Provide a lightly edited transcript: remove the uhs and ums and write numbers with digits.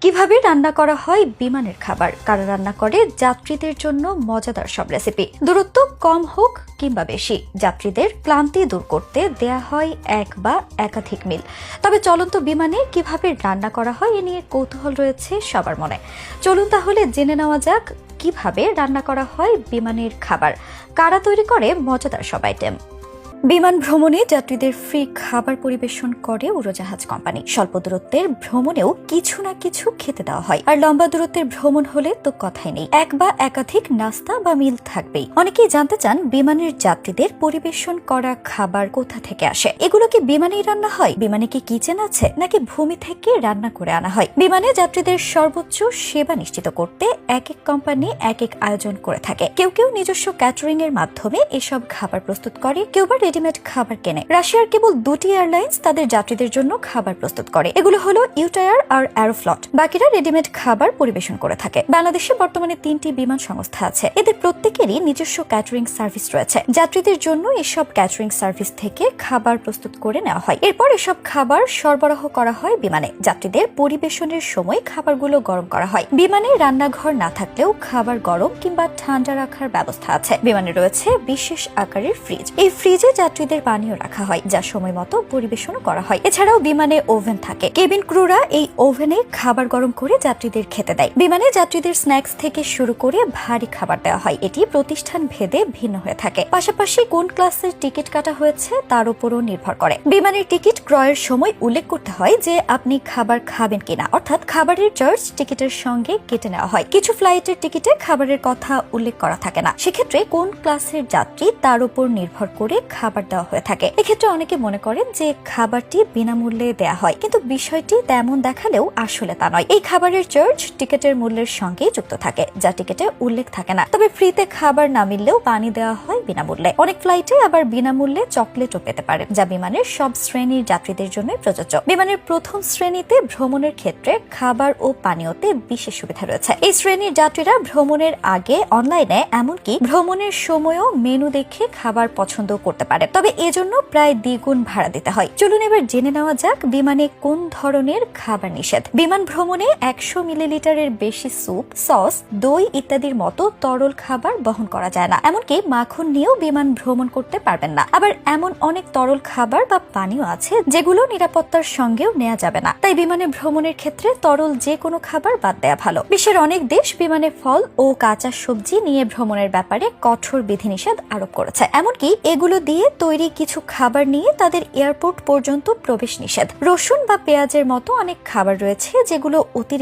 কিভাবে রান্না করা হয় বিমানের খাবার, কারা রান্না করে যাত্রীদের জন্য মজাদার সব রেসিপি। দূরত্ব কম হোক কিংবা বেশি, যাত্রীদের ক্লান্তি দূর করতে দেয়া হয় এক বা একাধিক মিল। তবে চলন্ত বিমানে কিভাবে রান্না করা হয় এ নিয়ে কৌতূহল রয়েছে সবার মনে। চলুন তাহলে জেনে নেওয়া যাক কিভাবে রান্না করা হয় বিমানের খাবার, কারা তৈরি করে মজাদার সব আইটেম। বিমান ভ্রমণে যাত্রীদের ফ্রি খাবার পরিবেশন করে উড়োজাহাজ কোম্পানি। স্বল্প দূরত্বের ভ্রমণেও কিছু না কিছু খেতে দেওয়া হয়, আর লম্বা দূরত্বের ভ্রমণ হলে তো কথাই নেই, এক বা একাধিক নাস্তা বা মিল থাকবেই। অনেকেই জানতে চান বিমানের যাত্রীদের পরিবেশন করা খাবার কোথা থেকে আসে। এগুলো কি বিমানেই রান্না হয়? বিমানে কি কিচেন আছে, নাকি ভূমি থেকে রান্না করে আনা হয়? বিমানে যাত্রীদের সর্বোচ্চ সেবা নিশ্চিত করতে এক এক কোম্পানি এক এক আয়োজন করে থাকে। কেউ কেউ নিজস্ব ক্যাটারিং এর মাধ্যমে এসব খাবার প্রস্তুত করে, কেউ বা রেডিমেড খাবার কেনে। রাশিয়ার কেবল দুটি এয়ারলাইন্স তাদের যাত্রীদের জন্য খাবার প্রস্তুত করে, এগুলো হলো ইউটায়ার আর অ্যারোফ্লট। বাকিরা রেডিমেড খাবার পরিবেশন করে থাকে। বাংলাদেশে বর্তমানে 3টি বিমান সংস্থা আছে, এদের প্রত্যেকেরই নিজস্ব ক্যাটারিং সার্ভিস রয়েছে। যাত্রীদের জন্য এসব ক্যাটারিং সার্ভিস থেকে খাবার প্রস্তুত করে নেওয়া হয়। এরপর এসব খাবার সরবরাহ করা হয় বিমানে। যাত্রীদের পরিবেশনের সময় খাবারগুলো গরম করা হয়। বিমানে রান্নাঘর না থাকলেও খাবার গরম কিংবা ঠান্ডা রাখার ব্যবস্থা আছে। বিমানে রয়েছে বিশেষ আকারের ফ্রিজ। এই ফ্রিজে যাত্রীদের পানীয় রাখা হয়, যা সময় মতো পরিবেশনও করা হয়। এছাড়াও বিমানে ওভেন থাকে। কেবিন ক্রুরা এই ওভেনে খাবার গরম করে যাত্রীদের খেতে দেয়। বিমানে যাত্রীদের স্ন্যাক্স থেকে শুরু করে ভারী খাবার দেওয়া হয়। এটি প্রতিষ্ঠান ভেদে ভিন্ন হয়ে থাকে। পাশাপাশি কোন ক্লাসের টিকিট কাটা হয়েছে তার উপরও নির্ভর করে। বিমানের টিকিট ক্রয়ের সময় উল্লেখ করতে হয় যে আপনি খাবার খাবেন কিনা, অর্থাৎ খাবারের চার্জ টিকিটের সঙ্গে কেটে নেওয়া হয়। কিছু ফ্লাইটের টিকিটে খাবারের কথা উল্লেখ করা থাকে না, সেক্ষেত্রে কোন ক্লাসের যাত্রী তার উপর নির্ভর করে খাবার দেওয়া হয়ে থাকে। এক্ষেত্রে অনেকে মনে করেন যে খাবারটি বিনামূল্যে দেয়া হয়, কিন্তু বিষয়টি তেমন দেখালেও আসলে তা নয়। এই খাবারের চার্জ টিকিটের মূল্যের সঙ্গে যুক্ত থাকে, যা টিকিটে উল্লেখ থাকে না। তবে ফ্রিতে খাবার না মিললেও পানি দেওয়া হয় বিনামূল্যে। অনেক ফ্লাইটে আবার বিনামূল্যে চকলেটও পেতে পারেন, যা বিমানের সব শ্রেণীর যাত্রীদের জন্য প্রযোজ্য। বিমানের প্রথম শ্রেণীতে ভ্রমণের ক্ষেত্রে খাবার ও পানীয়তে বিশেষ সুবিধা রয়েছে। এই শ্রেণীর যাত্রীরা ভ্রমণের আগে অনলাইনে, এমনকি ভ্রমণের সময়ও মেনু দেখে খাবার পছন্দ করতে পারে। তবে এজন্য প্রায় দ্বিগুণ ভাড়া দিতে হয়। চলুন এবার জেনে নেওয়া যাক বিমানে কোন ধরনের খাবার নিষেধ। বিমান ভ্রমণে 100 মিলিলিটারের বেশি স্যুপ, সস, দই ইত্যাদির মতো তরল খাবার বহন করা যায় না। এমনকি মাখন নিয়েও বিমান ভ্রমণ করতে পারবেন না। আবার এমন অনেক তরল খাবার বা পানীয় আছে যেগুলো নিরাপত্তার সঙ্গেও নেওয়া যাবে না। তাই বিমানে ভ্রমণের ক্ষেত্রে তরল যে কোনো খাবার বাদ দেওয়া ভালো। বিশ্বের অনেক দেশ বিমানে ফল ও কাঁচা সবজি নিয়ে ভ্রমণের ব্যাপারে কঠোর বিধিনিষেধ আরোপ করেছে। এমনকি এগুলো দিয়ে তৈরি কিছু খাবার নিয়ে তাদের এয়ারপোর্ট পর্যন্ত প্রবেশ নিষেধ। রসুন বা পেঁয়াজের মতো অনেক খাবার রয়েছে যেগুলো অতিরিক্ত